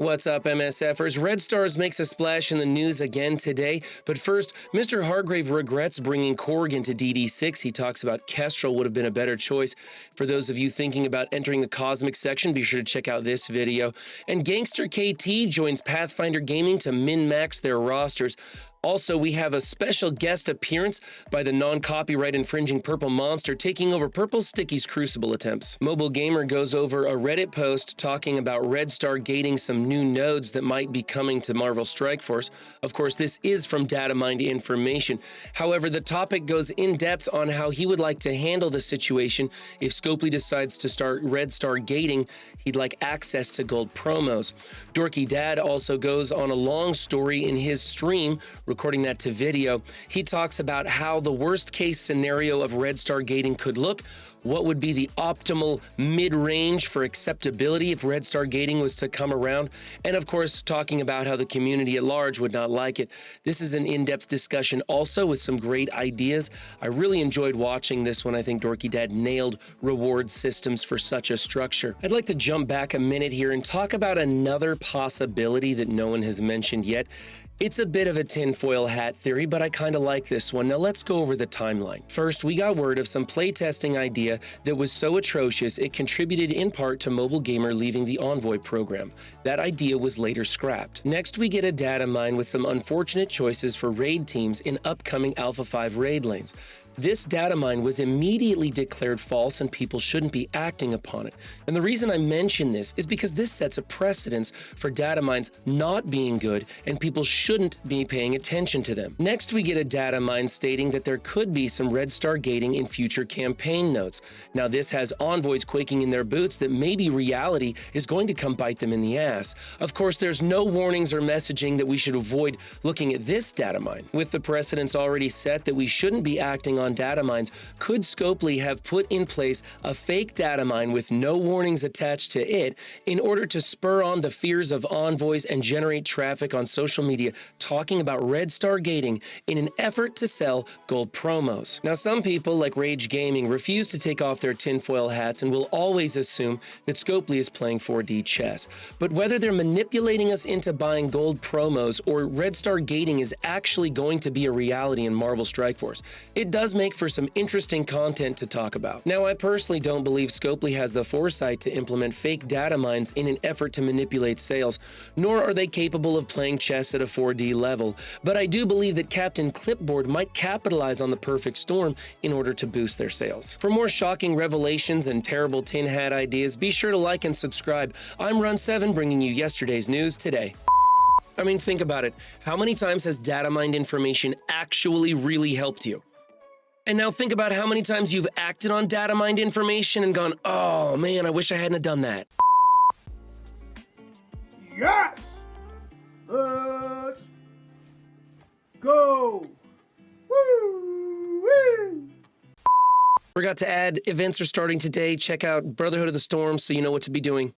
What's up, MSFers? Red Stars makes a splash in the news again today. But first, Mr. Hargrave regrets bringing Korg into DD6. He talks about Kestrel would have been a better choice. For those of you thinking about entering the Cosmic section, be sure to check out this video. And Gangster KT joins Pathfinder Gaming to min-max their rosters. Also, we have a special guest appearance by the non-copyright infringing Purple Monster taking over Purple Sticky's Crucible attempts. Mobile Gamer goes over a Reddit post talking about Red Star gating some new nodes that might be coming to Marvel Strike Force. Of course, this is from Datamined information. However, the topic goes in depth on how he would like to handle the situation if Scopely decides to start Red Star gating. He'd like access to gold promos. Dorky Dad also goes on a long story in his stream, recording that to video. He talks about how the worst case scenario of Red Star gating could look, what would be the optimal mid-range for acceptability if Red Star gating was to come around, and of course talking about how the community at large would not like it. This is an in-depth discussion also with some great ideas. I really enjoyed watching this one. I think Dorky Dad nailed reward systems for such a structure. I'd like to jump back a minute here and talk about another possibility that no one has mentioned yet. It's a bit of a tinfoil hat theory, but I kind of like this one. Now let's go over the timeline. First, we got word of some playtesting idea that was so atrocious it contributed in part to Mobile Gamer leaving the Envoy program. That idea was later scrapped. Next, we get a data mine with some unfortunate choices for raid teams in upcoming Alpha 5 raid lanes. This data mine was immediately declared false and people shouldn't be acting upon it. And the reason I mention this is because this sets a precedence for data mines not being good and people shouldn't be paying attention to them. Next, we get a data mine stating that there could be some Red Star gating in future campaign nodes. Now this has envoys quaking in their boots that maybe reality is going to come bite them in the ass. Of course, there's no warnings or messaging that we should avoid looking at this data mine. With the precedence already set that we shouldn't be acting on data mines, could Scopely have put in place a fake data mine with no warnings attached to it in order to spur on the fears of envoys and generate traffic on social media talking about Red Star gating in an effort to sell gold promos? Now, some people like Rage Gaming refuse to take off their tinfoil hats and will always assume that Scopely is playing 4D chess. But whether they're manipulating us into buying gold promos or Red Star gating is actually going to be a reality in Marvel Strike Force, it does make for some interesting content to talk about. Now, I personally don't believe Scopely has the foresight to implement fake data mines in an effort to manipulate sales, nor are they capable of playing chess at a 4D level, but I do believe that Captain Clipboard might capitalize on the perfect storm in order to boost their sales. For more shocking revelations and terrible tin hat ideas, be sure to like and subscribe. I'm Run7 bringing you yesterday's news today. I mean, think about it. How many times has data mined information actually really helped you? And now think about how many times you've acted on data mined information and gone, oh man, I wish I hadn't have done that. Yes! Let's go! Woo! Woo! Forgot to add, events are starting today. Check out Brotherhood of the Storm so you know what to be doing.